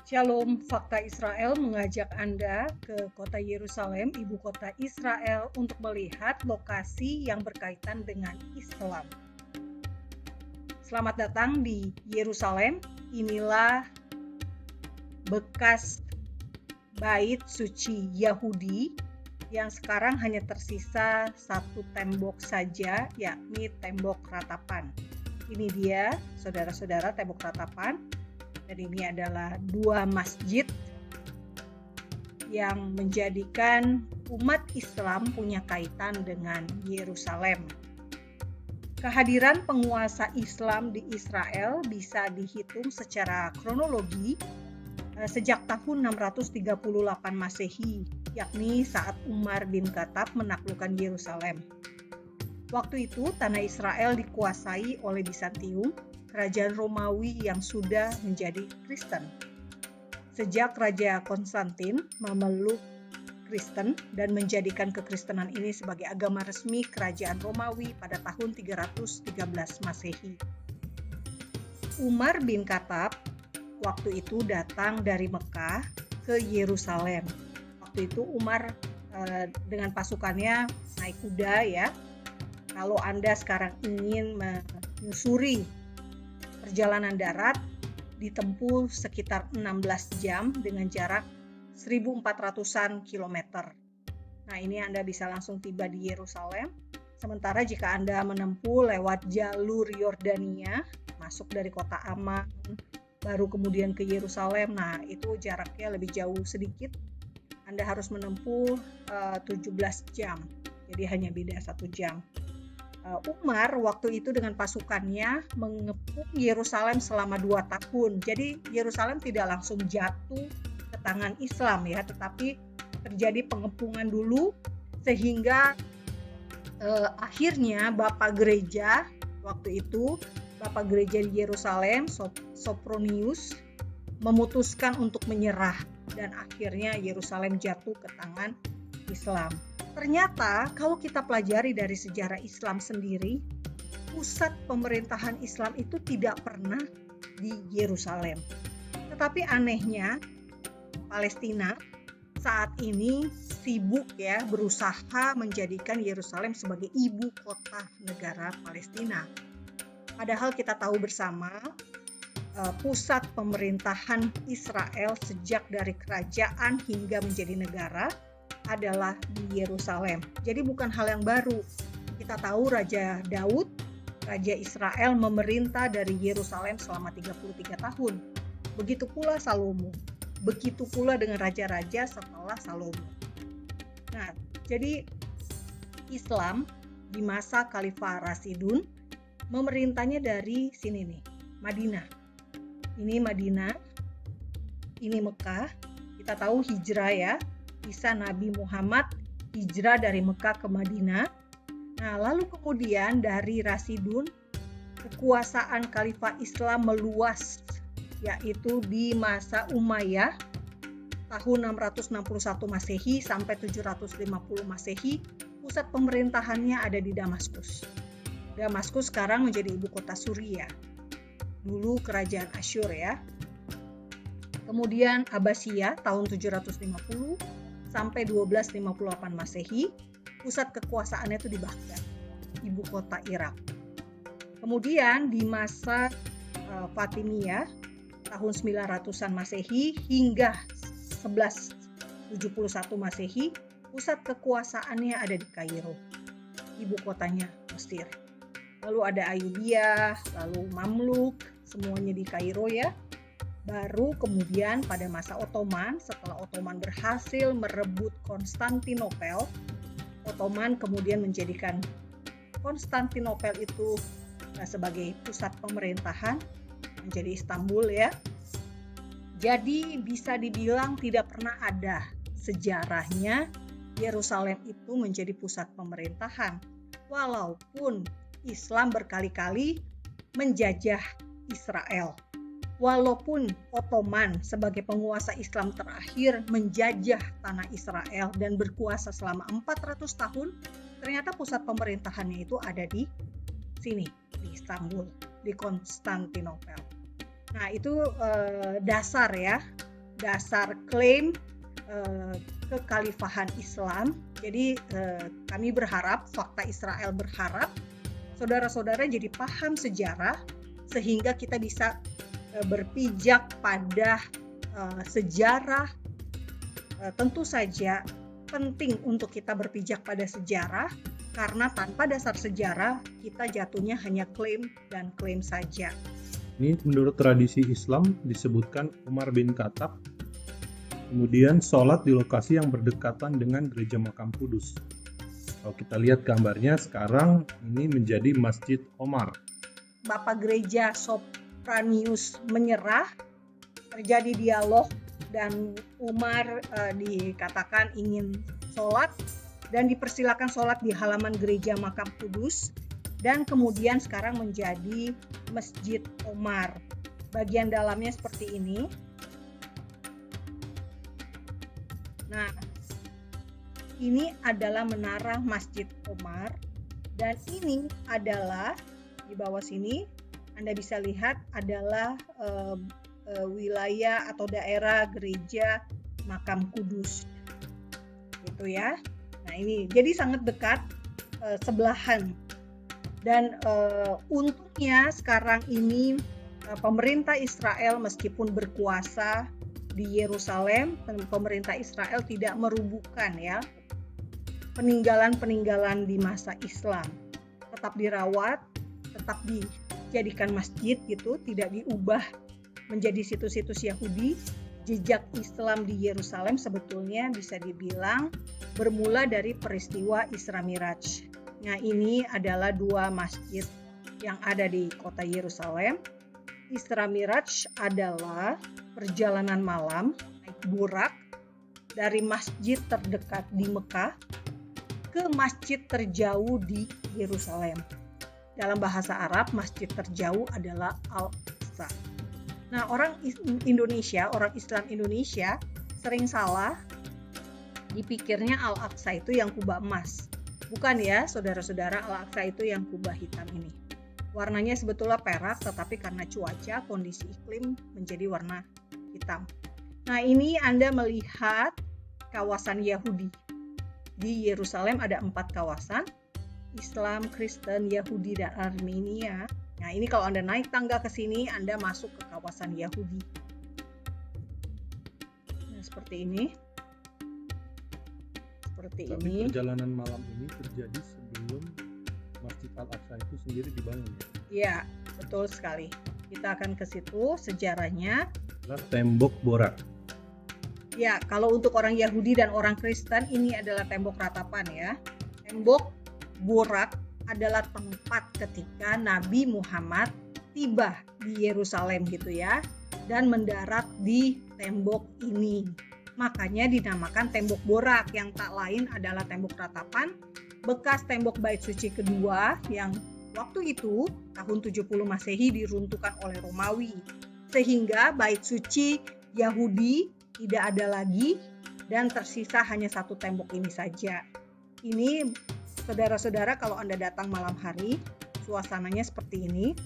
Shalom, Fakta Israel mengajak Anda ke kota Yerusalem, ibu kota Israel, untuk melihat lokasi yang berkaitan dengan Islam. Selamat datang di Yerusalem. Inilah bekas bait suci Yahudi yang sekarang hanya tersisa satu tembok saja, yakni tembok ratapan. Ini dia, saudara-saudara, tembok ratapan. Dan ini adalah dua masjid yang menjadikan umat Islam punya kaitan dengan Yerusalem. Kehadiran penguasa Islam di Israel bisa dihitung secara kronologi sejak tahun 638 Masehi, yakni saat Umar bin Khattab menaklukkan Yerusalem. Waktu itu tanah Israel dikuasai oleh Bizantium, kerajaan Romawi yang sudah menjadi Kristen. Sejak Raja Konstantin memeluk Kristen dan menjadikan kekristenan ini sebagai agama resmi kerajaan Romawi pada tahun 313 Masehi. Umar bin Khattab waktu itu datang dari Mekah ke Yerusalem. Waktu itu Umar dengan pasukannya naik kuda ya. Kalau Anda sekarang ingin menyusuri perjalanan darat ditempuh sekitar 16 jam dengan jarak 1.400-an kilometer. Nah, ini Anda bisa langsung tiba di Yerusalem. Sementara jika Anda menempuh lewat jalur Yordania, masuk dari kota Aman, baru kemudian ke Yerusalem, nah itu jaraknya lebih jauh sedikit. Anda harus menempuh 17 jam, jadi hanya beda 1 jam. Umar waktu itu dengan pasukannya mengepung Yerusalem selama 2 tahun. Jadi Yerusalem tidak langsung jatuh ke tangan Islam ya, tetapi terjadi pengepungan dulu sehingga akhirnya Bapak Gereja waktu itu, Bapak Gereja di Yerusalem, Sopronius, memutuskan untuk menyerah dan akhirnya Yerusalem jatuh ke tangan Islam. Ternyata kalau kita pelajari dari sejarah Islam sendiri, pusat pemerintahan Islam itu tidak pernah di Yerusalem. Tetapi anehnya, Palestina saat ini sibuk ya berusaha menjadikan Yerusalem sebagai ibu kota negara Palestina. Padahal kita tahu bersama pusat pemerintahan Israel sejak dari kerajaan hingga menjadi negara adalah di Yerusalem. Jadi bukan hal yang baru. Kita tahu Raja Daud, Raja Israel memerintah dari Yerusalem selama 33 tahun. Begitu pula Salomo. Begitu pula dengan raja-raja setelah Salomo. Nah, jadi Islam di masa Khalifah Rasidun memerintahnya dari sini nih, Madinah. Ini Madinah, ini Mekah. Kita tahu hijrah ya. Kisah Nabi Muhammad hijrah dari Mekah ke Madinah. Nah, lalu kemudian dari Rasidun kekuasaan Khalifah Islam meluas, yaitu di masa Umayyah tahun 661 Masehi sampai 750 Masehi. Pusat pemerintahannya ada di Damaskus. Damaskus sekarang menjadi ibu kota Suriah. Dulu kerajaan Asyur ya. Kemudian Abbasiyah tahun 750 sampai 1258 Masehi, pusat kekuasaannya itu di Baghdad, ibu kota Irak. Kemudian di masa Fatimiyah tahun 900-an Masehi hingga 1171 Masehi, pusat kekuasaannya ada di Kairo, ibu kotanya Mesir. Lalu ada Ayyubiyah, lalu Mamluk, semuanya di Kairo ya. Baru kemudian pada masa Ottoman, setelah Ottoman berhasil merebut Konstantinopel, Ottoman kemudian menjadikan Konstantinopel itu sebagai pusat pemerintahan, menjadi Istanbul ya. Jadi bisa dibilang tidak pernah ada sejarahnya Yerusalem itu menjadi pusat pemerintahan. Walaupun Islam berkali-kali menjajah Israel. Walaupun Ottoman sebagai penguasa Islam terakhir menjajah tanah Israel dan berkuasa selama 400 tahun, ternyata pusat pemerintahannya itu ada di sini, di Istanbul, di Konstantinopel. Nah, itu dasar ya dasar klaim kekhalifahan Islam. Jadi kami berharap, Fakta Israel berharap saudara-saudara jadi paham sejarah sehingga kita bisa berpijak pada sejarah. Tentu saja penting untuk kita berpijak pada sejarah karena tanpa dasar sejarah kita jatuhnya hanya klaim dan klaim saja. Ini menurut tradisi Islam disebutkan Umar bin Khattab kemudian sholat di lokasi yang berdekatan dengan gereja Makam Kudus. Kalau kita lihat gambarnya sekarang ini menjadi Masjid Omar. Bapak Gereja Sopranius menyerah, terjadi dialog dan Umar dikatakan ingin sholat dan dipersilakan sholat di halaman gereja Makam Kudus dan kemudian sekarang menjadi Masjid Omar. Bagian dalamnya seperti ini. Nah, ini adalah menara Masjid Omar dan ini adalah di bawah sini Anda bisa lihat adalah wilayah atau daerah gereja Makam Kudus. Gitu ya. Nah, ini jadi sangat dekat sebelahan. Dan untungnya sekarang ini pemerintah Israel meskipun berkuasa di Yerusalem, pemerintah Israel tidak merubuhkan ya peninggalan-peninggalan di masa Islam. Tetap dirawat, tetap dijadikan masjid gitu, tidak diubah menjadi situs-situs Yahudi. Jejak Islam di Yerusalem sebetulnya bisa dibilang bermula dari peristiwa Isra Miraj. Nah, ini adalah dua masjid yang ada di kota Yerusalem. Isra Miraj adalah perjalanan malam naik burak dari masjid terdekat di Mekah ke masjid terjauh di Yerusalem. Dalam bahasa Arab, masjid terjauh adalah Al-Aqsa. Nah, orang Indonesia, orang Islam Indonesia sering salah dipikirnya Al-Aqsa itu yang kubah emas. Bukan ya, saudara-saudara, Al-Aqsa itu yang kubah hitam ini. Warnanya sebetulnya perak, tetapi karena cuaca, kondisi iklim menjadi warna hitam. Nah, ini Anda melihat kawasan Yahudi. Di Yerusalem ada 4 kawasan, Islam, Kristen, Yahudi, dan Armenia. Nah, ini kalau Anda naik tangga ke sini, Anda masuk ke kawasan Yahudi. Nah, seperti ini. Tapi perjalanan malam ini terjadi sebelum Masjid Al-Aqsa itu sendiri dibangun ya? Iya, betul sekali. Kita akan ke situ, sejarahnya. Adalah tembok borak. Ya, kalau untuk orang Yahudi dan orang Kristen ini adalah tembok ratapan ya. Tembok borak adalah tempat ketika Nabi Muhammad tiba di Yerusalem gitu ya, dan mendarat di tembok ini. Makanya dinamakan tembok borak, yang tak lain adalah tembok ratapan bekas tembok Bait Suci kedua yang waktu itu tahun 70 Masehi diruntuhkan oleh Romawi, sehingga Bait Suci Yahudi tidak ada lagi dan tersisa hanya satu tembok ini saja. Ini saudara-saudara, kalau Anda datang malam hari, suasananya seperti ini.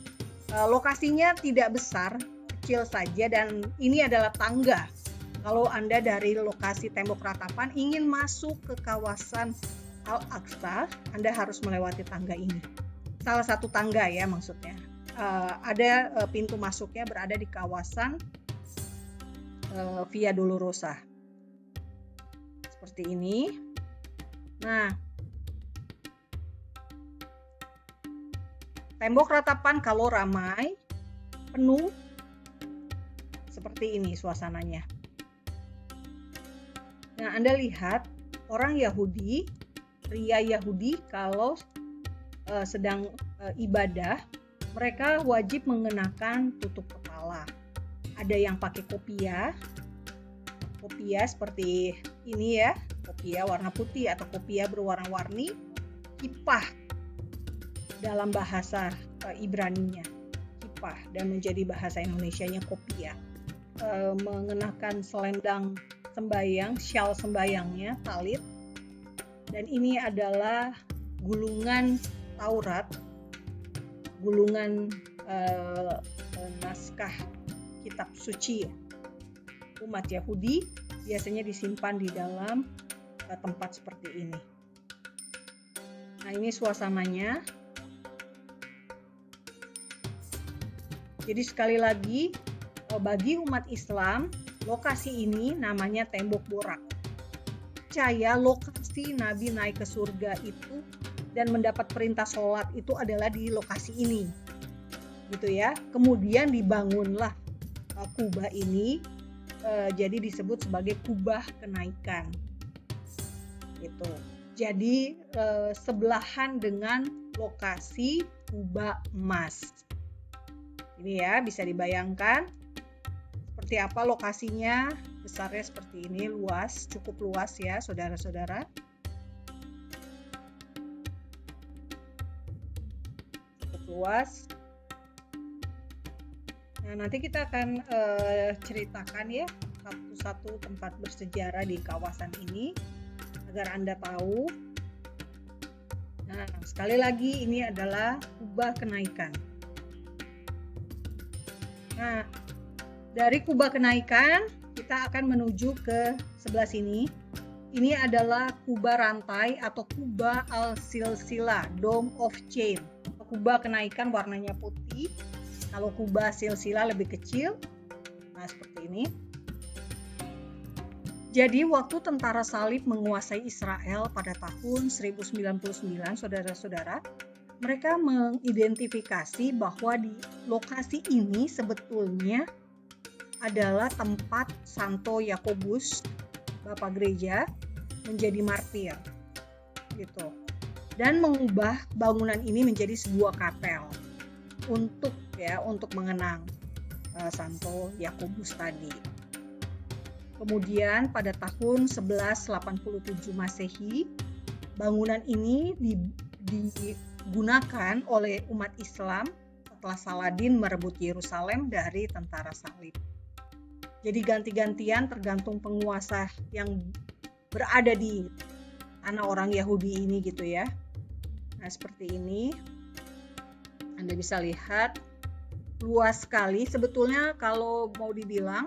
Lokasinya tidak besar, kecil saja, dan ini adalah tangga. Kalau Anda dari lokasi tembok ratapan ingin masuk ke kawasan Al-Aqsa, Anda harus melewati tangga ini. Salah satu tangga ya maksudnya. Ada pintu masuknya berada di kawasan Via Dolorosa. Seperti ini. Nah, tembok ratapan kalau ramai, penuh, seperti ini suasananya. Nah, Anda lihat orang Yahudi, pria Yahudi kalau sedang ibadah, mereka wajib mengenakan tutup kepala. Ada yang pakai kopiah seperti ini ya, kopiah warna putih atau kopiah berwarna-warni, kippah dalam bahasa Ibraninya, kippah, dan menjadi bahasa Indonesianya kopiah. Mengenakan selendang sembayang, syal sembayangnya, talit, dan ini adalah gulungan Taurat, gulungan naskah kitab suci. umat Yahudi biasanya disimpan di dalam tempat seperti ini. Nah, ini suasananya. Jadi sekali lagi, bagi umat Islam, lokasi ini namanya Tembok Borak. Percaya lokasi Nabi naik ke surga itu dan mendapat perintah sholat itu adalah di lokasi ini, gitu ya. Kemudian dibangunlah kubah ini, jadi disebut sebagai kubah kenaikan, gitu. Jadi sebelahan dengan lokasi kubah emas. Ini ya, bisa dibayangkan seperti apa lokasinya. Besarnya seperti ini, luas, cukup luas ya saudara-saudara. Cukup luas. Nah, nanti kita akan ceritakan ya satu-satu tempat bersejarah di kawasan ini agar Anda tahu. Nah, sekali lagi ini adalah kubah kenaikan. Nah, dari kubah kenaikan kita akan menuju ke sebelah sini. Ini adalah kubah rantai atau kubah al-silsilah, Dome of Chain. Kubah kenaikan warnanya putih. Kalau kubah silsilah lebih kecil. Nah, seperti ini. Jadi waktu tentara salib menguasai Israel pada tahun 1099, saudara-saudara, mereka mengidentifikasi bahwa di lokasi ini sebetulnya adalah tempat Santo Yakobus, Bapak Gereja, menjadi martir, gitu. Dan mengubah bangunan ini menjadi sebuah kapel untuk mengenang Santo Yakobus tadi. Kemudian pada tahun 1187 Masehi, bangunan ini digunakan oleh umat Islam setelah Saladin merebut Yerusalem dari tentara salib. Jadi ganti-gantian tergantung penguasa yang berada di tanah orang Yahudi ini gitu ya. Nah, seperti ini. Anda bisa lihat luas sekali. Sebetulnya kalau mau dibilang,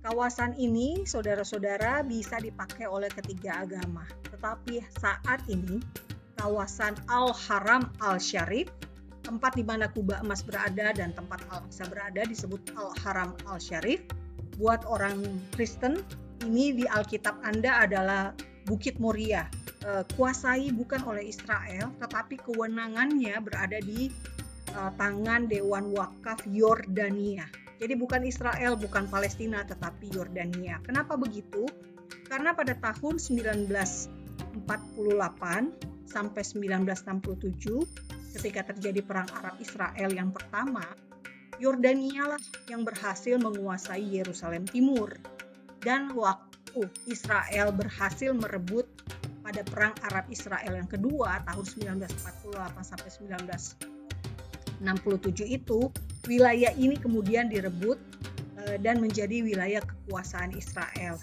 kawasan ini saudara-saudara bisa dipakai oleh ketiga agama. Tetapi saat ini kawasan Al-Haram Al-Syarif, tempat di mana kubah emas berada dan tempat Al-Aqsa berada, disebut Al-Haram Al-Syarif. Buat orang Kristen, ini di Alkitab Anda adalah Bukit Moria. Kuasai bukan oleh Israel, tetapi kewenangannya berada di tangan Dewan Wakaf Yordania. Jadi bukan Israel, bukan Palestina, tetapi Yordania. Kenapa begitu? Karena pada tahun 1948 sampai 1967, ketika terjadi perang Arab Israel yang pertama, Yordania lah yang berhasil menguasai Yerusalem Timur. Dan waktu Israel berhasil merebut pada perang Arab Israel yang kedua tahun 1948 sampai 1967 itu, wilayah ini kemudian direbut dan menjadi wilayah kekuasaan Israel.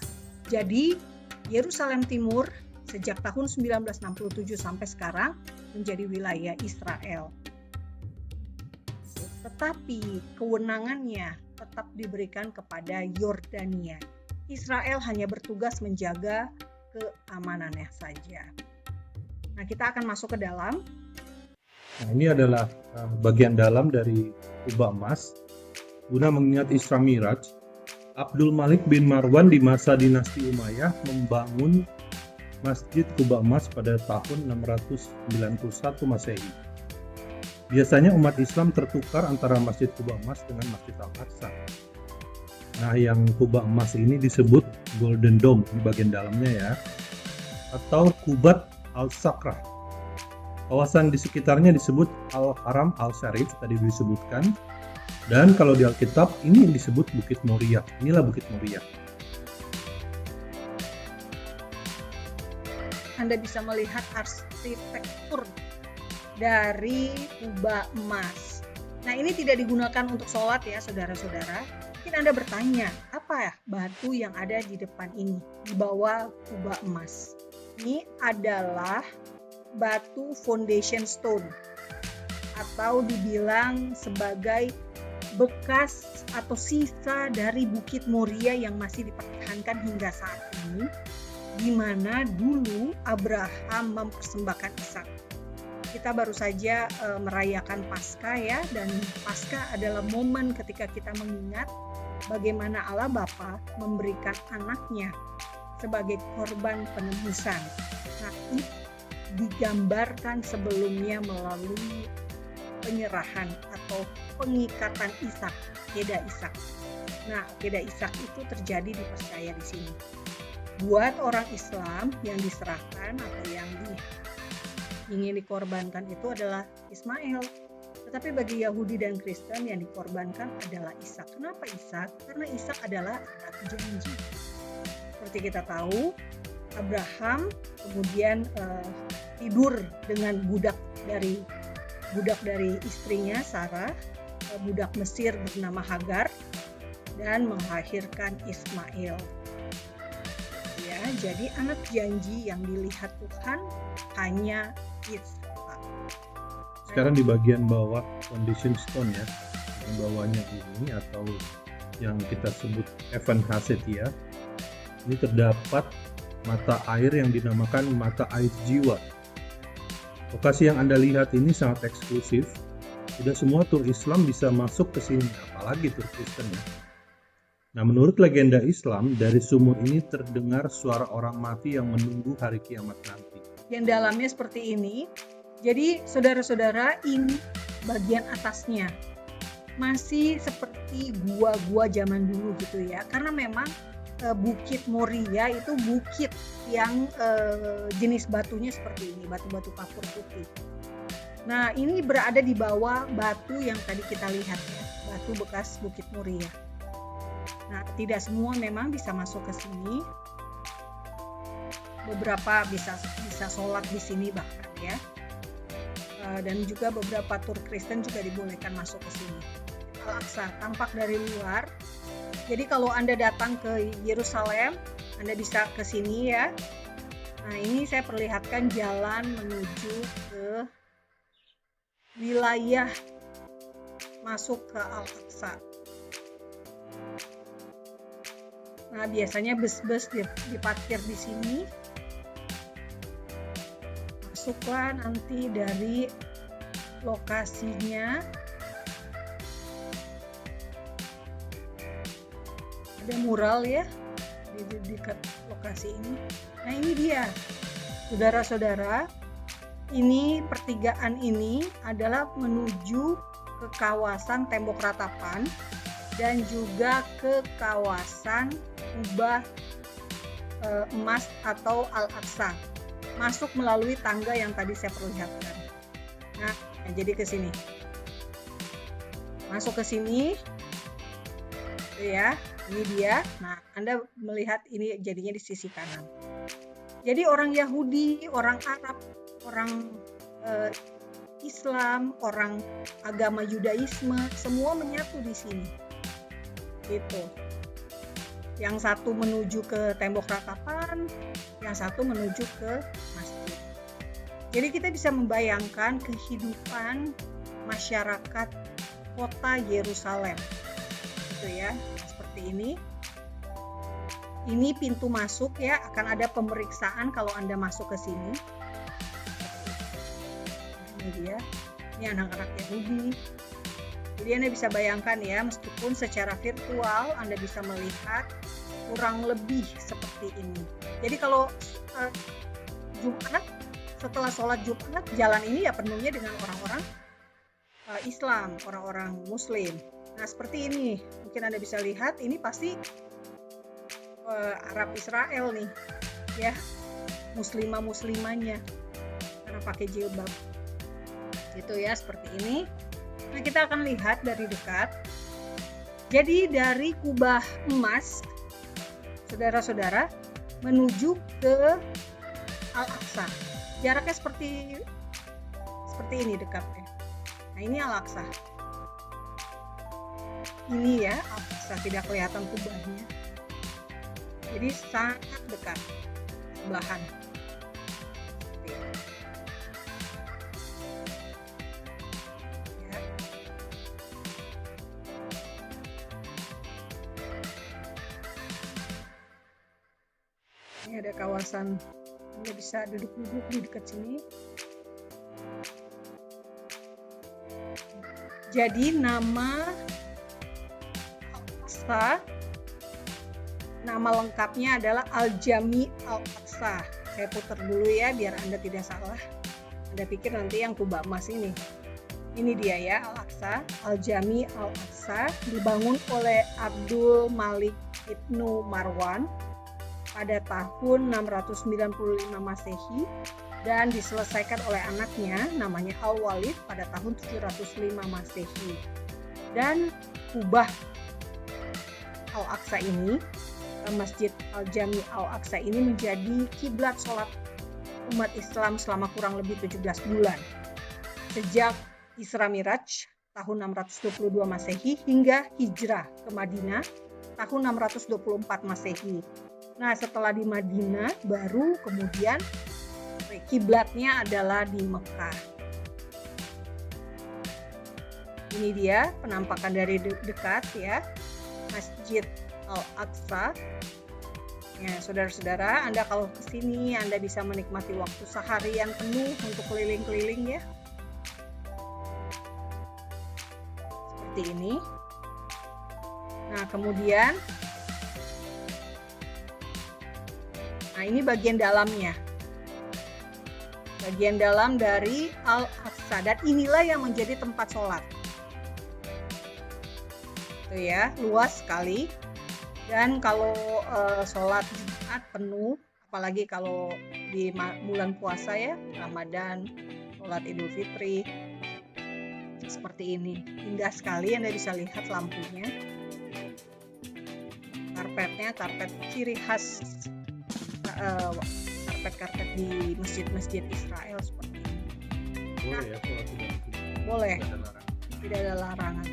Jadi Yerusalem Timur sejak tahun 1967 sampai sekarang menjadi wilayah Israel. Tetapi kewenangannya tetap diberikan kepada Yordania. Israel hanya bertugas menjaga keamanannya saja. Nah, kita akan masuk ke dalam. Nah, ini adalah bagian dalam dari kubah emas. Guna mengingat Isra Miraj, Abdul Malik bin Marwan di masa dinasti Umayyah membangun Masjid Kubah Emas pada tahun 691 Masehi. Biasanya umat Islam tertukar antara Masjid Kubah Emas dengan Masjid Al-Aqsa. Nah, yang kubah emas ini disebut Golden Dome di bagian dalamnya ya, atau Kubat Al-Sakrah. Kawasan di sekitarnya disebut Al-Haram Al-Syarif, tadi disebutkan. Dan kalau di Alkitab ini disebut Bukit Moria. Inilah Bukit Moria. Anda bisa melihat arsitektur dari kubah emas. Nah, ini tidak digunakan untuk sholat ya saudara-saudara. Mungkin Anda bertanya, apa ya batu yang ada di depan ini, di bawah kubah emas? Ini adalah batu foundation stone, atau dibilang sebagai bekas atau sisa dari Bukit Moria yang masih dipertahankan hingga saat ini, di mana dulu Abraham mempersembahkan Ishak. Kita baru saja merayakan Paskah ya, dan Paskah adalah momen ketika kita mengingat bagaimana Allah Bapa memberikan anaknya sebagai korban penebusan. Nah, ini digambarkan sebelumnya melalui penyerahan atau pengikatan Ishak, akeda Ishak. Nah, akeda Ishak itu terjadi dipercaya di sini. Buat orang Islam yang diserahkan atau yang ingin dikorbankan itu adalah Ismail. Tetapi bagi Yahudi dan Kristen yang dikorbankan adalah Ishak. Kenapa Ishak? Karena Ishak adalah anak janji. Seperti kita tahu, Abraham kemudian tidur dengan budak dari istrinya Sarah, budak Mesir bernama Hagar, dan melahirkan Ismail. Ya, jadi anak janji yang dilihat Tuhan hanya Ishak. Sekarang di bagian bawah foundation stone ya, yang bawahnya ini atau yang kita sebut Evan Hasetia, ini terdapat mata air yang dinamakan mata air jiwa. Lokasi yang Anda lihat ini sangat eksklusif. Tidak semua tur Islam bisa masuk ke sini, apalagi tur Kristen ya. Nah, menurut legenda Islam, dari sumur ini terdengar suara orang mati yang menunggu hari kiamat nanti. Yang dalamnya seperti ini. Jadi, saudara-saudara, ini bagian atasnya masih seperti gua-gua zaman dulu gitu ya. Karena memang Bukit Moria itu bukit yang jenis batunya seperti ini, batu-batu kapur putih. Nah, ini berada di bawah batu yang tadi kita lihat ya, batu bekas Bukit Moria. Nah, tidak semua memang bisa masuk ke sini. Beberapa bisa sholat di sini bahkan ya. Dan juga beberapa tur Kristen juga dibolehkan masuk ke sini. Al-Aqsa tampak dari luar. Jadi kalau Anda datang ke Yerusalem, Anda bisa ke sini ya. Nah, ini saya perlihatkan jalan menuju ke wilayah masuk ke Al-Aqsa. Nah, biasanya bus-bus diparkir di sini. Masuklah nanti dari lokasinya. Ada mural ya di dekat lokasi ini. Nah, ini dia, saudara-saudara. Ini pertigaan ini adalah menuju ke kawasan tembok ratapan dan juga ke kawasan kubah emas atau Al-Aqsa. Masuk melalui tangga yang tadi saya perlihatkan. Nah, jadi ke sini. Masuk ke sini. Ya. Ini dia. Nah, Anda melihat ini jadinya di sisi kanan. Jadi orang Yahudi, orang Arab, orang Islam, orang agama Yudaisme, semua menyatu di sini. Gitu. Yang satu menuju ke tembok ratapan, yang satu menuju ke masjid. Jadi kita bisa membayangkan kehidupan masyarakat kota Yerusalem. Gitu ya. Ini pintu masuk ya, akan ada pemeriksaan kalau Anda masuk ke sini. Ini dia, ini anak-anak Yahudi. Jadi Anda bisa bayangkan ya, meskipun secara virtual Anda bisa melihat kurang lebih seperti ini. Jadi kalau Jumat, setelah sholat Jumat, jalan ini ya penuhnya dengan orang-orang Islam, orang-orang Muslim. Nah, seperti ini, mungkin Anda bisa lihat, ini pasti Arab Israel nih, ya, muslimah-muslimahnya, karena pakai jilbab, gitu ya, seperti ini. Nah, kita akan lihat dari dekat. Jadi dari kubah emas, saudara-saudara, menuju ke Al-Aqsa. Jaraknya seperti ini dekatnya. Nah, ini Al-Aqsa. Ini ya, Al-Aqsa, tidak kelihatan kubahnya. Jadi sangat dekat, sebelahan. Ya. Ini ada kawasan, Anda bisa duduk-duduk di dekat sini. Jadi nama Al-Aqsa, nama lengkapnya adalah Al-Jami Al-Aqsa. Saya putar dulu ya biar Anda tidak salah. Anda pikir nanti yang kubah emas ini. Ini dia ya, Al-Aqsa, Al-Jami Al-Aqsa, dibangun oleh Abdul Malik Ibnu Marwan pada tahun 695 Masehi dan diselesaikan oleh anaknya namanya Al-Walid pada tahun 705 Masehi. Dan kubah Al-Aqsa ini, Masjid Al-Jami Al-Aqsa ini menjadi kiblat sholat umat Islam selama kurang lebih 17 bulan. Sejak Isra Miraj tahun 622 Masehi hingga hijrah ke Madinah tahun 624 Masehi. Nah, setelah di Madinah baru kemudian kiblatnya adalah di Mekah. Ini dia penampakan dari dekat ya, Masjid Al-Aqsa. Ya, saudara-saudara, Anda kalau ke sini Anda bisa menikmati waktu seharian penuh untuk keliling-keliling ya. Seperti ini. Nah, kemudian ini bagian dalamnya. Bagian dalam dari Al-Aqsa, dan inilah yang menjadi tempat sholat. Tuh ya, luas sekali. Dan kalau sholat Jumat penuh, apalagi kalau di bulan puasa ya, Ramadan, sholat Idul Fitri, seperti ini. Indah sekali, Anda bisa lihat lampunya. Karpetnya, karpet ciri khas karpet-karpet di masjid-masjid Israel seperti ini. Boleh ya sholat di dalam sini? Boleh, tidak ada larangan.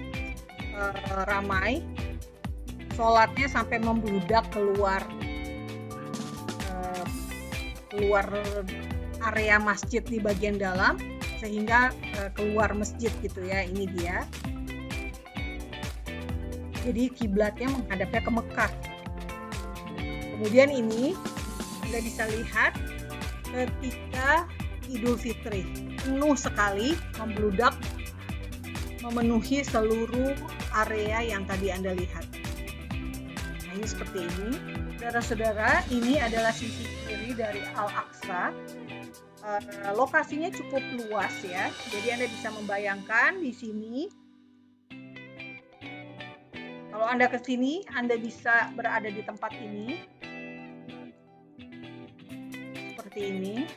Ramai, sholatnya sampai membludak keluar area masjid di bagian dalam, sehingga keluar masjid gitu ya. Ini dia. Jadi kiblatnya menghadapnya ke Mekah. Kemudian ini Anda bisa lihat ketika Idul Fitri penuh sekali, membludak, memenuhi seluruh area yang tadi Anda lihat. Nah, ini seperti ini. Saudara-saudara, ini adalah sisi kiri dari Al-Aqsa. Lokasinya cukup luas ya. Jadi Anda bisa membayangkan di sini. Kalau Anda ke sini, Anda bisa berada di tempat ini. Seperti ini.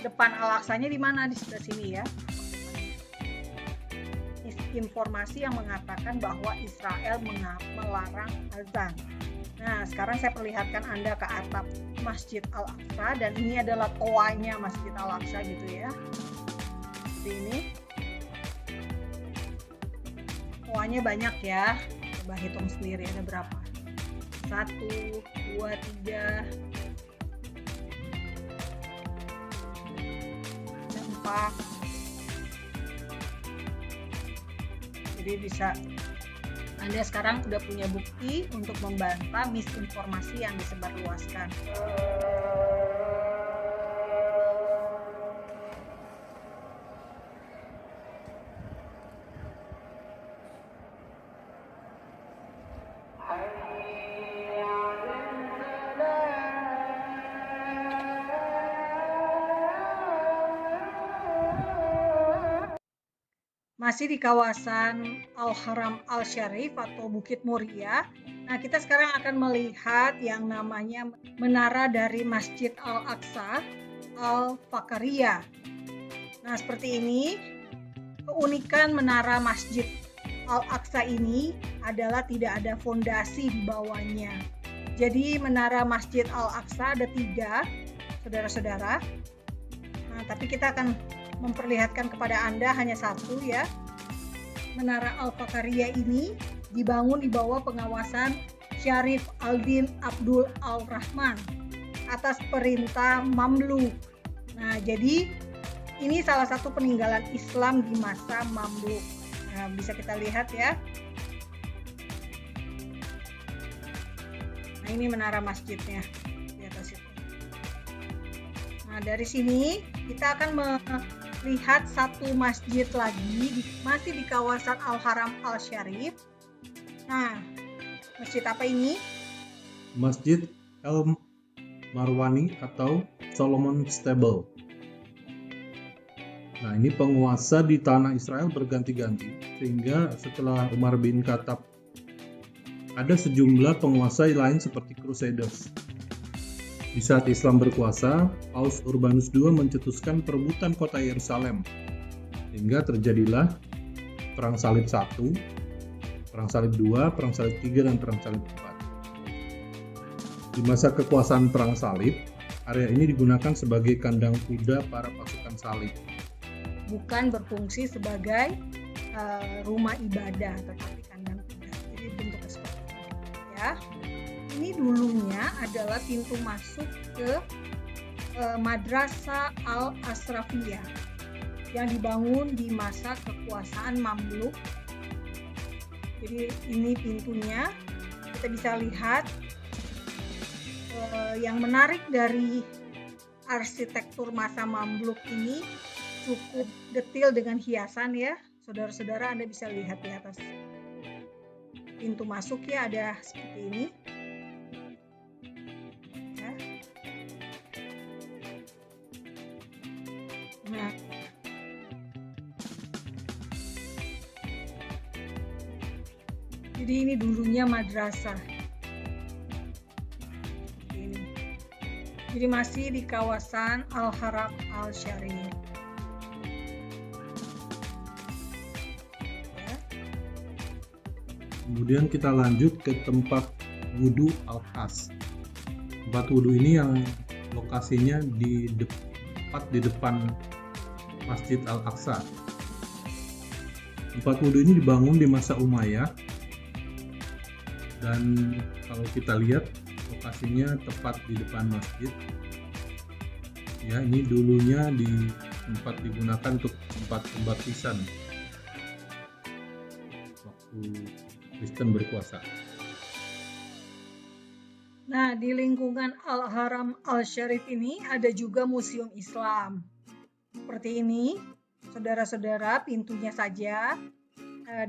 Depan Al-Aqsanya di mana? Di sebelah sini ya. Informasi yang mengatakan bahwa Israel melarang azan. Nah, sekarang saya perlihatkan Anda ke atap Masjid Al-Aqsa, dan ini adalah toanya Masjid Al-Aqsa gitu ya. Seperti ini. Toanya banyak ya. Coba hitung sendiri ada berapa. 1, 2, 3, 4. Jadi bisa Anda sekarang sudah punya bukti untuk membantah misinformasi yang disebarluaskan. Masih di kawasan Al-Haram Al-Syarif atau Bukit Muria. Nah, kita sekarang akan melihat yang namanya menara dari Masjid Al-Aqsa Al-Fakariyah. Nah, seperti ini. Keunikan menara Masjid Al-Aqsa ini adalah tidak ada fondasi di bawahnya. Jadi menara Masjid Al-Aqsa ada 3, saudara-saudara. Nah, tapi kita akan memperlihatkan kepada Anda hanya 1 ya. Menara Al-Fakariyah ini dibangun di bawah pengawasan Syarif Al-Din Abdul Al-Rahman atas perintah Mamluk. Nah, jadi ini salah satu peninggalan Islam di masa Mamluk. Nah, bisa kita lihat ya. Nah, ini menara masjidnya di atas itu. Nah, dari sini kita akan melihat satu masjid lagi, masih di kawasan Al-Haram Al-Syarif. Nah, masjid apa ini? Masjid Al-Marwani atau Solomon Stable. Nah, ini penguasa di tanah Israel berganti-ganti, sehingga setelah Umar bin Khattab ada sejumlah penguasa lain seperti Crusaders. Di saat Islam berkuasa, Paus Urbanus II mencetuskan perebutan kota Yerusalem, sehingga terjadilah Perang Salib I, Perang Salib II, Perang Salib III, dan Perang Salib IV. Di masa kekuasaan Perang Salib, area ini digunakan sebagai kandang kuda para pasukan salib. Bukan berfungsi sebagai rumah ibadah, tetapi kandang kuda. Jadi bentuknya seperti ini, ya. Ini dulunya adalah pintu masuk ke Madrasah Al-Ashrafiyah yang dibangun di masa kekuasaan Mamluk. Jadi ini pintunya, kita bisa lihat. Yang menarik dari arsitektur masa Mamluk ini cukup detail dengan hiasan, ya. Saudara-saudara, Anda bisa lihat di atas pintu masuk, ya, ada seperti ini. Ya. Nah, jadi ini dulunya madrasah. Jadi masih di kawasan Al-Haram Al-Syarif. Ya. Kemudian kita lanjut ke tempat wudhu Al-Khas. Tempat wudhu ini yang lokasinya tepat di depan Masjid Al-Aqsa. Tempat wudhu ini dibangun di masa Umayyah, dan kalau kita lihat lokasinya tepat di depan masjid. Ya, ini dulunya tempat digunakan untuk tempat pembaptisan waktu Kristen berkuasa. Nah, di lingkungan Al-Haram Al-Syarif ini ada juga Museum Islam. Seperti ini, saudara-saudara, pintunya saja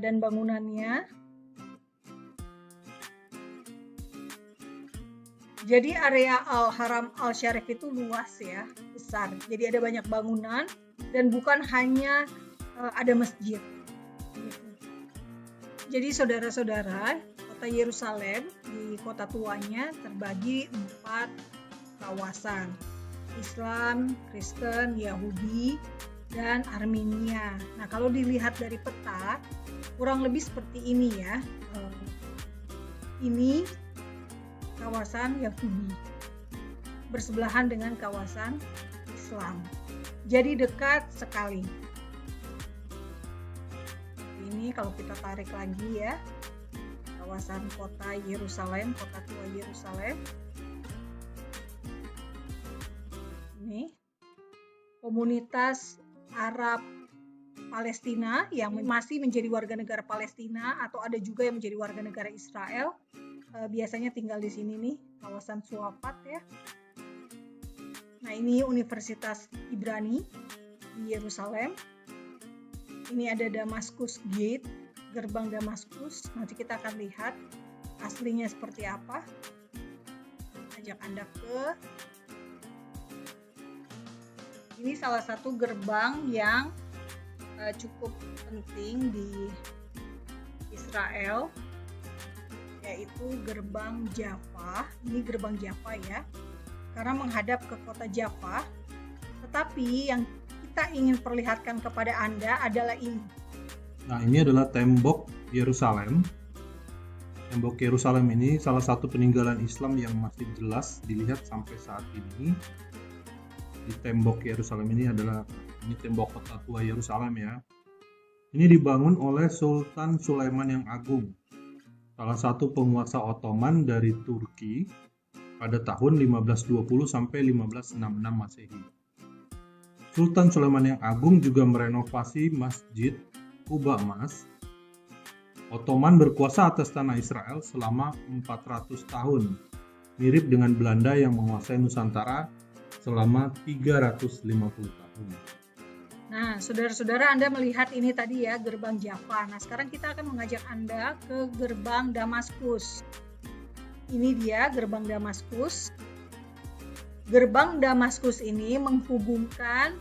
dan bangunannya. Jadi area Al-Haram Al-Syarif itu luas, ya, besar. Jadi ada banyak bangunan dan bukan hanya ada masjid. Jadi saudara-saudara, kota Yerusalem di kota tuanya terbagi 4 kawasan: Islam, Kristen, Yahudi, dan Armenia. Nah, kalau dilihat dari peta, kurang lebih seperti ini, ya. Ini kawasan Yahudi bersebelahan dengan kawasan Islam. Jadi dekat sekali. Ini kalau kita tarik lagi, ya, kawasan kota Yerusalem, kota tua Yerusalem. Ini komunitas Arab Palestina yang masih menjadi warga negara Palestina, atau ada juga yang menjadi warga negara Israel. Biasanya tinggal di sini nih, kawasan Suafat, ya. Nah, ini Universitas Ibrani di Yerusalem. Ini ada Damascus Gate, gerbang Damaskus. Nanti kita akan lihat aslinya seperti apa. Ajak Anda ke. Ini salah satu gerbang yang cukup penting di Israel, yaitu gerbang Jaffa. Ini gerbang Jaffa, ya, karena menghadap ke kota Jaffa. Tetapi yang kita ingin perlihatkan kepada Anda adalah ini. Nah, ini adalah tembok Yerusalem. Tembok Yerusalem ini salah satu peninggalan Islam yang masih jelas dilihat sampai saat ini. Di tembok Yerusalem ini tembok kota tua Yerusalem, ya. Ini dibangun oleh Sultan Sulaiman yang Agung, salah satu penguasa Ottoman dari Turki pada tahun 1520 sampai 1566 Masehi. Sultan Sulaiman yang Agung juga merenovasi Masjid Quba Emas. Ottoman berkuasa atas tanah Israel selama 400 tahun mirip dengan Belanda yang menguasai Nusantara selama 350 tahun. Nah, saudara-saudara, Anda melihat ini tadi ya, gerbang Java. Nah, sekarang kita akan mengajak Anda ke gerbang Damaskus. Ini dia gerbang Damaskus. Gerbang Damaskus ini menghubungkan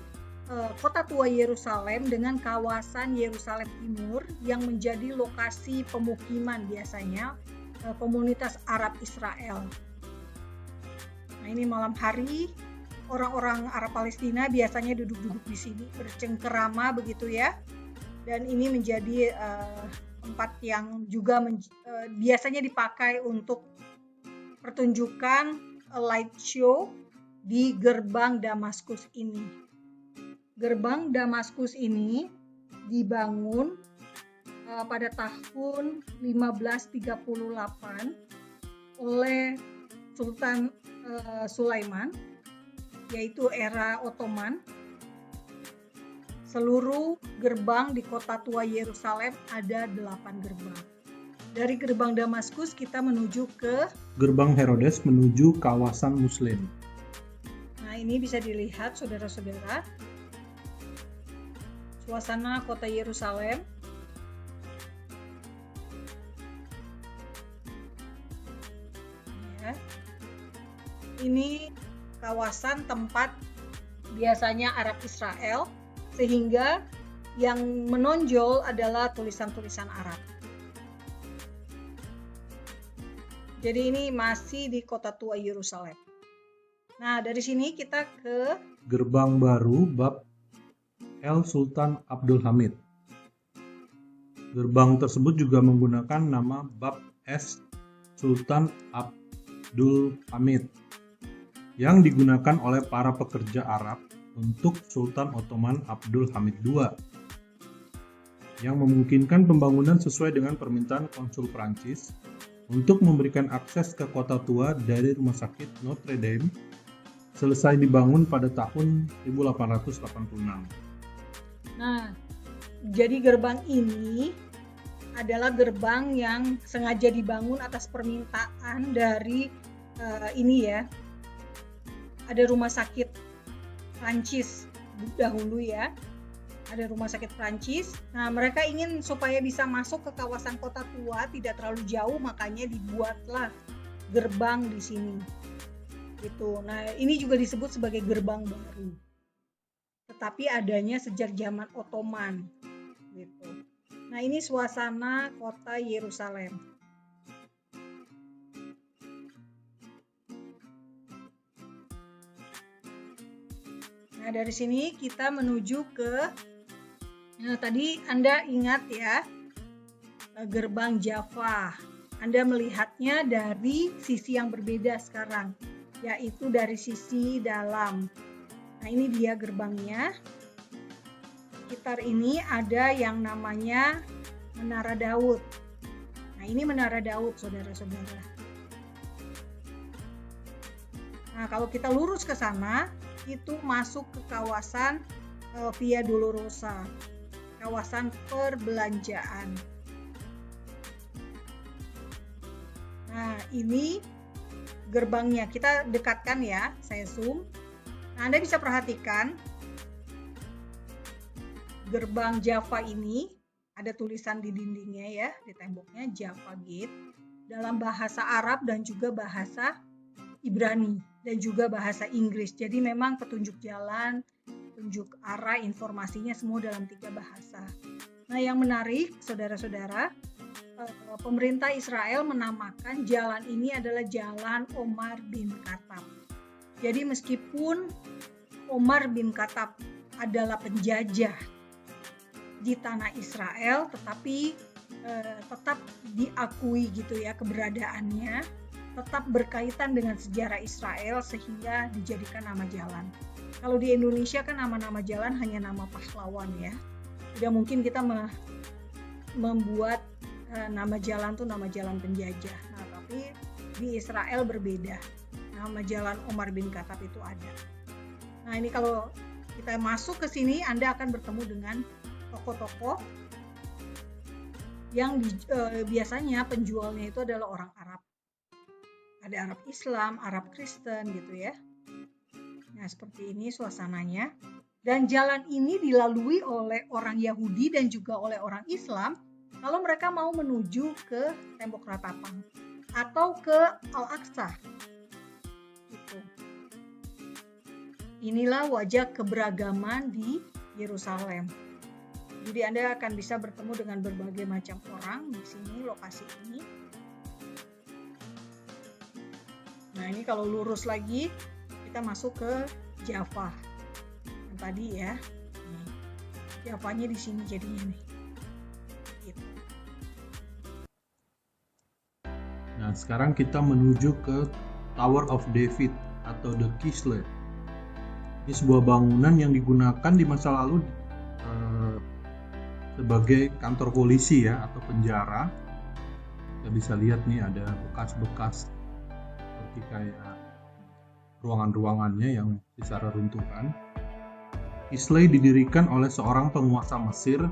kota tua Yerusalem dengan kawasan Yerusalem Timur yang menjadi lokasi pemukiman biasanya komunitas Arab Israel. Nah, ini malam hari orang-orang Arab Palestina biasanya duduk-duduk di sini bercengkerama begitu ya, dan ini menjadi tempat yang juga biasanya dipakai untuk pertunjukan light show di gerbang Damaskus ini. Gerbang Damaskus ini dibangun pada tahun 1538 oleh Sultan Sulaiman, yaitu era Ottoman. Seluruh gerbang di kota tua Yerusalem ada 8 gerbang. Dari gerbang Damaskus kita menuju ke gerbang Herodes menuju kawasan Muslim. Nah, ini bisa dilihat saudara-saudara, suasana kota Yerusalem. Ya. Ini kawasan tempat biasanya Arab Israel, sehingga yang menonjol adalah tulisan-tulisan Arab. Jadi ini masih di kota tua Yerusalem. Nah, dari sini kita ke gerbang baru bab El Sultan Abdul Hamid. Gerbang tersebut juga menggunakan nama bab S Sultan Abdul Hamid yang digunakan oleh para pekerja Arab untuk Sultan Ottoman Abdul Hamid II, yang memungkinkan pembangunan sesuai dengan permintaan konsul Prancis untuk memberikan akses ke kota tua dari rumah sakit Notre Dame, selesai dibangun pada tahun 1886. Nah, jadi gerbang ini adalah gerbang yang sengaja dibangun atas permintaan dari ini ya. Ada rumah sakit Prancis dahulu ya. Ada rumah sakit Prancis. Nah, mereka ingin supaya bisa masuk ke kawasan kota tua tidak terlalu jauh, makanya dibuatlah gerbang di sini. Gitu. Nah, ini juga disebut sebagai gerbang baru. Tetapi adanya sejak zaman Ottoman. Gitu. Nah, ini suasana kota Yerusalem. Nah, dari sini kita menuju ke, nah tadi Anda ingat ya, gerbang Java. Anda melihatnya dari sisi yang berbeda sekarang, yaitu dari sisi dalam. Nah, ini dia gerbangnya. Sekitar ini ada yang namanya Menara Daud. Nah, ini Menara Daud, saudara-saudara. Nah, kalau kita lurus ke sana, itu masuk ke kawasan Via Dolorosa, kawasan perbelanjaan. Nah, ini gerbangnya. Kita dekatkan ya, saya zoom. Nah, Anda bisa perhatikan gerbang Java ini ada tulisan di dindingnya ya, di temboknya Java Gate dalam bahasa Arab dan juga bahasa Ibrani dan juga bahasa Inggris. Jadi memang petunjuk jalan, petunjuk arah, informasinya semua dalam 3 bahasa. Nah, yang menarik saudara-saudara, pemerintah Israel menamakan jalan ini adalah Jalan Omar bin Khattab. Jadi meskipun Omar bin Khattab adalah penjajah di tanah Israel, tetapi tetap diakui gitu ya keberadaannya, tetap berkaitan dengan sejarah Israel sehingga dijadikan nama jalan. Kalau di Indonesia kan nama-nama jalan hanya nama pahlawan ya. Tidak mungkin kita membuat nama jalan tuh nama jalan penjajah. Nah, tapi di Israel berbeda. Nama jalan Omar bin Khattab itu ada. Nah, ini kalau kita masuk ke sini, Anda akan bertemu dengan toko-toko yang biasanya penjualnya itu adalah orang Arab. Ada Arab Islam, Arab Kristen gitu ya. Nah, seperti ini suasananya. Dan jalan ini dilalui oleh orang Yahudi dan juga oleh orang Islam kalau mereka mau menuju ke tembok ratapan atau ke Al-Aqsa. Gitu. Inilah wajah keberagaman di Yerusalem. Jadi Anda akan bisa bertemu dengan berbagai macam orang di sini, lokasi ini. Nah, ini kalau lurus lagi, kita masuk ke Jaffa. Yang tadi ya. Jaffanya di sini jadinya nih. Gitu. Nah, sekarang kita menuju ke Tower of David atau The Kisle. Ini sebuah bangunan yang digunakan di masa lalu sebagai kantor polisi ya atau penjara. Kita bisa lihat nih ada bekas-bekas seperti kayak ruangan-ruangannya yang secara runtuhan. Kisle didirikan oleh seorang penguasa Mesir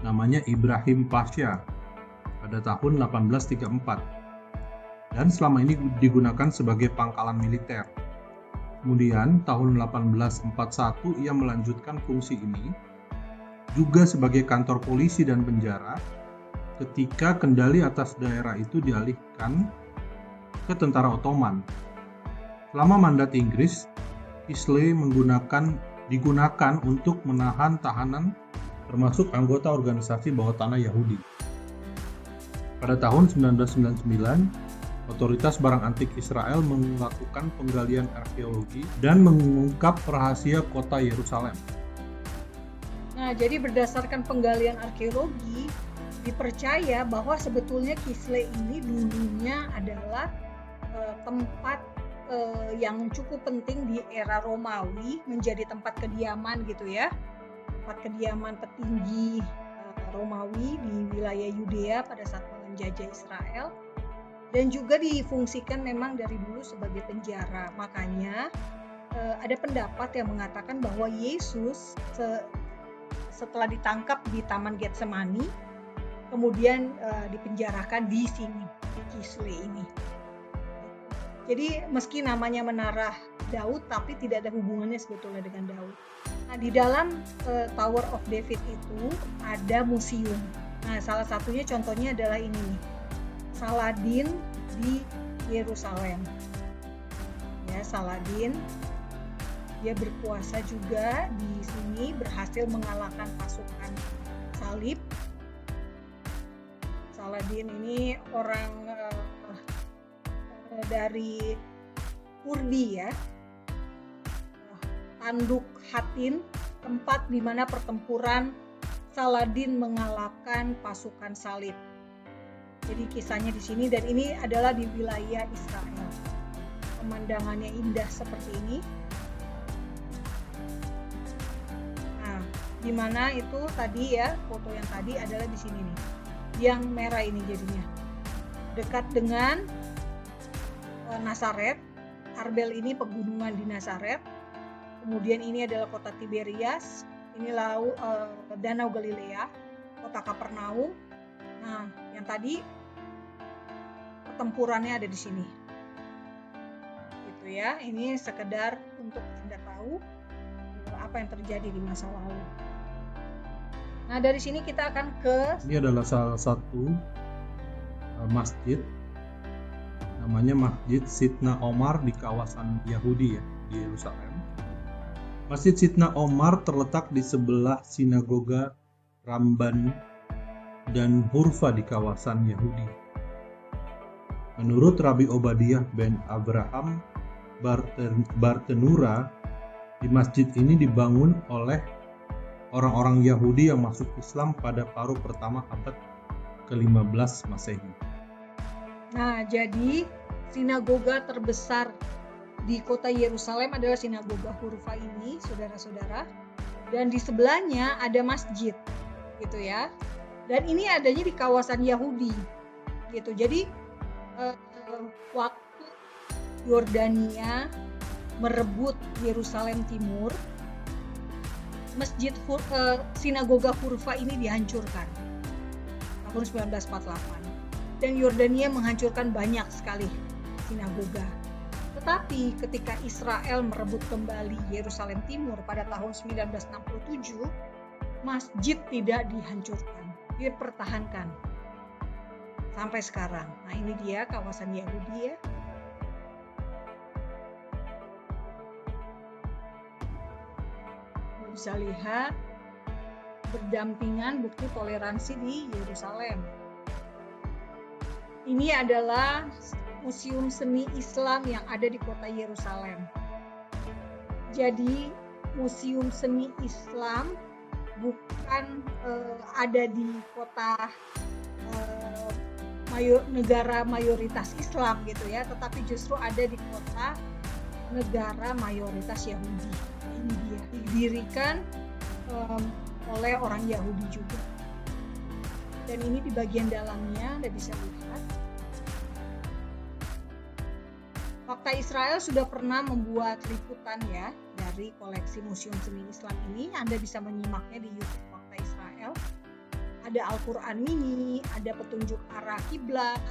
namanya Ibrahim Pasha pada tahun 1834 dan selama ini digunakan sebagai pangkalan militer. Kemudian tahun 1841 ia melanjutkan fungsi ini juga sebagai kantor polisi dan penjara ketika kendali atas daerah itu dialihkan ke tentara Ottoman. Selama mandat Inggris, Kisle digunakan untuk menahan tahanan termasuk anggota organisasi bawah tanah Yahudi. Pada tahun 1999, otoritas barang antik Israel melakukan penggalian arkeologi dan mengungkap rahasia kota Yerusalem. Nah, jadi berdasarkan penggalian arkeologi, dipercaya bahwa sebetulnya Kisle ini dulunya adalah tempat yang cukup penting di era Romawi, menjadi tempat kediaman gitu ya, tempat kediaman petinggi Romawi di wilayah Yudea pada saat menjajah Israel, dan juga difungsikan memang dari dulu sebagai penjara. Makanya ada pendapat yang mengatakan bahwa Yesus setelah ditangkap di Taman Getsemani, kemudian dipenjarakan di sini, di Kisle ini. Jadi meski namanya Menara Daud, tapi tidak ada hubungannya sebetulnya dengan Daud. Nah, di dalam Tower of David itu ada museum. Nah, salah satunya contohnya adalah ini nih, Saladin di Yerusalem. Ya, Saladin dia berkuasa juga di sini, berhasil mengalahkan pasukan salib. Saladin ini orang dari Kurdi ya, tanduk Hatin, tempat di mana pertempuran Saladin mengalahkan pasukan salib. Jadi kisahnya di sini, dan ini adalah di wilayah Israel. Pemandangannya indah seperti ini. Nah, di mana itu tadi ya, foto yang tadi adalah di sini nih. Yang merah ini jadinya. Dekat dengan Nazaret. Arbel ini pegunungan di Nazaret. Kemudian ini adalah kota Tiberias. Ini Danau Galilea, kota Kapernaum. Nah, yang tadi pertempurannya ada di sini. Gitu ya. Ini sekedar untuk Anda tahu apa yang terjadi di masa lalu. Nah, dari sini kita akan ke... Ini adalah salah satu masjid, namanya Masjid Sidna Omar di kawasan Yahudi ya, di Yerusalem. Masjid Sidna Omar terletak di sebelah sinagoga Ramban dan Hurfa di kawasan Yahudi. Menurut Rabbi Obadiah ben Abraham Bartenura, di masjid ini dibangun oleh orang-orang Yahudi yang masuk Islam pada paruh pertama abad ke-15 Masehi. Nah, jadi sinagoga terbesar di kota Yerusalem adalah sinagoga Hurfa ini, saudara-saudara. Dan di sebelahnya ada masjid, gitu ya. Dan ini adanya di kawasan Yahudi, gitu. Jadi waktu Yordania merebut Yerusalem Timur, sinagoga Hurfa ini dihancurkan tahun 1948. Dan Yordania menghancurkan banyak sekali sinagoga. Tetapi ketika Israel merebut kembali Yerusalem Timur pada tahun 1967, masjid tidak dihancurkan, dipertahankan sampai sekarang. Nah, ini dia kawasan Yahudi ya. Bisa lihat berdampingan bukti toleransi di Yerusalem. Ini adalah museum seni Islam yang ada di kota Yerusalem. Jadi museum seni Islam bukan ada di kota negara mayoritas Islam gitu ya, tetapi justru ada di kota negara mayoritas Yahudi. Ini dia didirikan oleh orang Yahudi juga. Dan ini di bagian dalamnya Anda bisa lihat. Fakta Israel sudah pernah membuat liputan ya dari koleksi Museum Seni Islam ini. Anda bisa menyimaknya di YouTube Fakta Israel. Ada Al-Quran mini, ada petunjuk arah kiblat,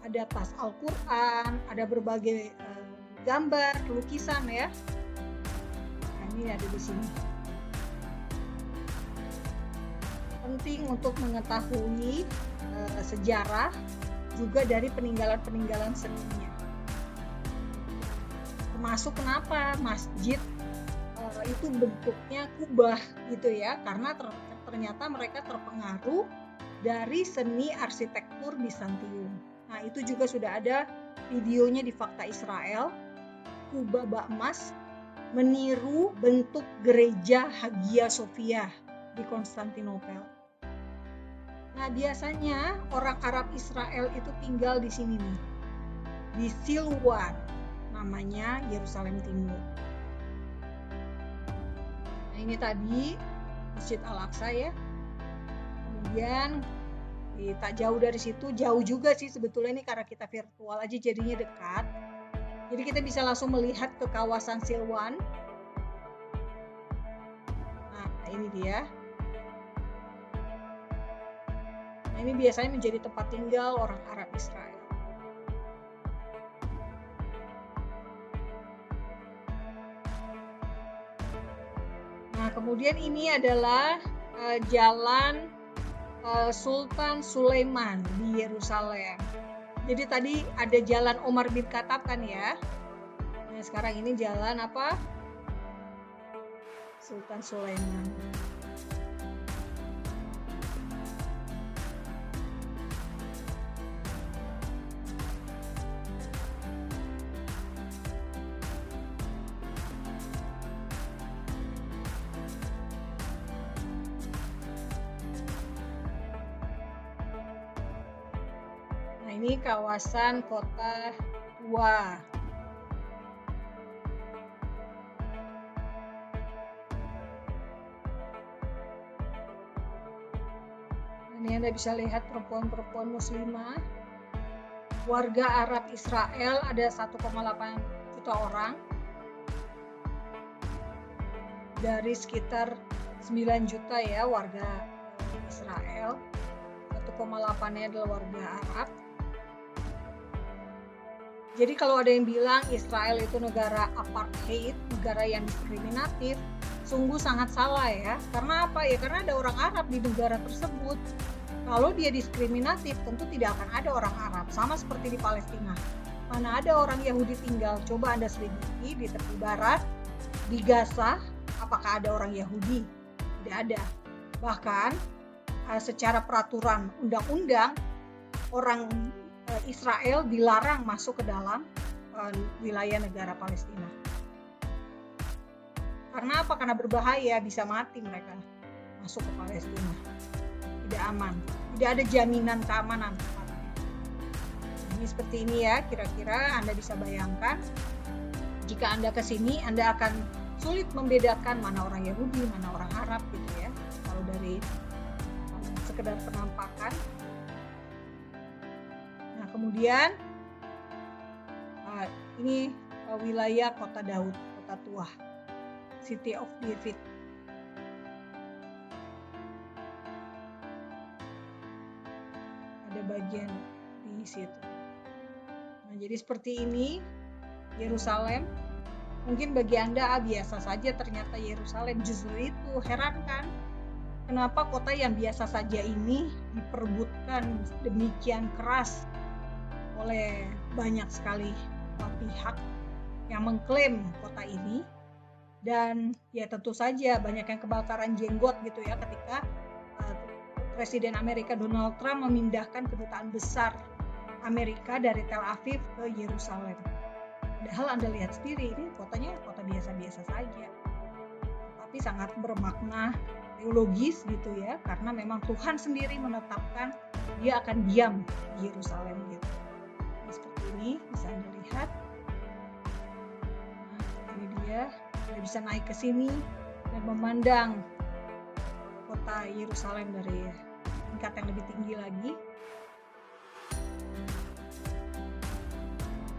ada tas Al-Quran, ada berbagai gambar, lukisan ya. Nah, ini ada di sini. Penting untuk mengetahui sejarah juga dari peninggalan-peninggalan seninya. Termasuk kenapa masjid itu bentuknya kubah gitu ya, karena ternyata mereka terpengaruh dari seni arsitektur Bizantium. Nah, itu juga sudah ada videonya di Fakta Israel. Kubah bak emas meniru bentuk gereja Hagia Sophia di Konstantinopel. Nah, biasanya orang Arab Israel itu tinggal di sini nih, di Silwan, namanya Yerusalem Timur. Nah, ini tadi Masjid Al-Aqsa ya. Kemudian tak jauh dari situ, jauh juga sih sebetulnya ini karena kita virtual aja jadinya dekat. Jadi kita bisa langsung melihat ke kawasan Silwan. Nah, ini dia. Nah, ini biasanya menjadi tempat tinggal orang Arab Israel. Nah, kemudian ini adalah jalan Sultan Sulaiman di Yerusalem. Jadi tadi ada jalan Umar bin Khattab kan ya. Nah, sekarang ini jalan apa? Sultan Sulaiman. Ini kawasan kota tua. Ini Anda bisa lihat perempuan-perempuan muslimah. Warga Arab Israel ada 1,8 juta orang. Dari sekitar 9 juta ya warga Israel. 1,8-nya adalah warga Arab. Jadi kalau ada yang bilang Israel itu negara apartheid, negara yang diskriminatif, sungguh sangat salah ya. Karena apa ya? Karena ada orang Arab di negara tersebut. Kalau dia diskriminatif, tentu tidak akan ada orang Arab. Sama seperti di Palestina. Mana ada orang Yahudi tinggal? Coba Anda selidiki di tepi barat, di Gaza, apakah ada orang Yahudi? Tidak ada. Bahkan secara peraturan undang-undang, orang Israel dilarang masuk ke dalam wilayah negara Palestina. Karena apa? Karena berbahaya, bisa mati mereka masuk ke Palestina. Tidak aman, tidak ada jaminan keamanan. Ini seperti ini ya, kira-kira Anda bisa bayangkan. Jika Anda ke sini, Anda akan sulit membedakan mana orang Yahudi, mana orang Arab gitu ya. Kalau dari sekedar penampakan. Nah, kemudian ini wilayah kota Daud, kota tua, City of David. Ada bagian di situ. Nah, jadi seperti ini Yerusalem. Mungkin bagi Anda biasa saja ternyata Yerusalem. Justru itu heran kan? Kenapa kota yang biasa saja ini diperebutkan demikian keras oleh banyak sekali pihak yang mengklaim kota ini. Dan ya tentu saja banyak yang kebakaran jenggot gitu ya ketika Presiden Amerika Donald Trump memindahkan kedutaan besar Amerika dari Tel Aviv ke Yerusalem. Padahal Anda lihat sendiri ini kotanya kota biasa-biasa saja, tapi sangat bermakna teologis gitu ya, karena memang Tuhan sendiri menetapkan dia akan diam di Yerusalem gitu. Nah, seperti ini bisa Anda lihat. Nah, ini dia, Anda bisa naik ke sini dan memandang kota Yerusalem dari tingkat yang lebih tinggi lagi.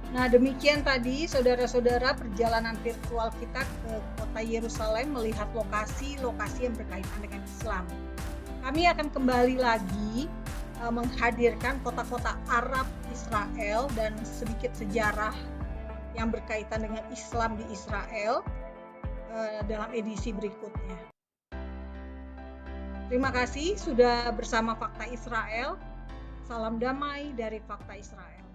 Nah, demikian tadi saudara-saudara perjalanan virtual kita ke kota Yerusalem melihat lokasi-lokasi yang berkaitan dengan Islam. Kami akan kembali lagi menghadirkan kota-kota Arab Israel dan sedikit sejarah yang berkaitan dengan Islam di Israel dalam edisi berikutnya. Terima kasih sudah bersama Fakta Israel. Salam damai dari Fakta Israel.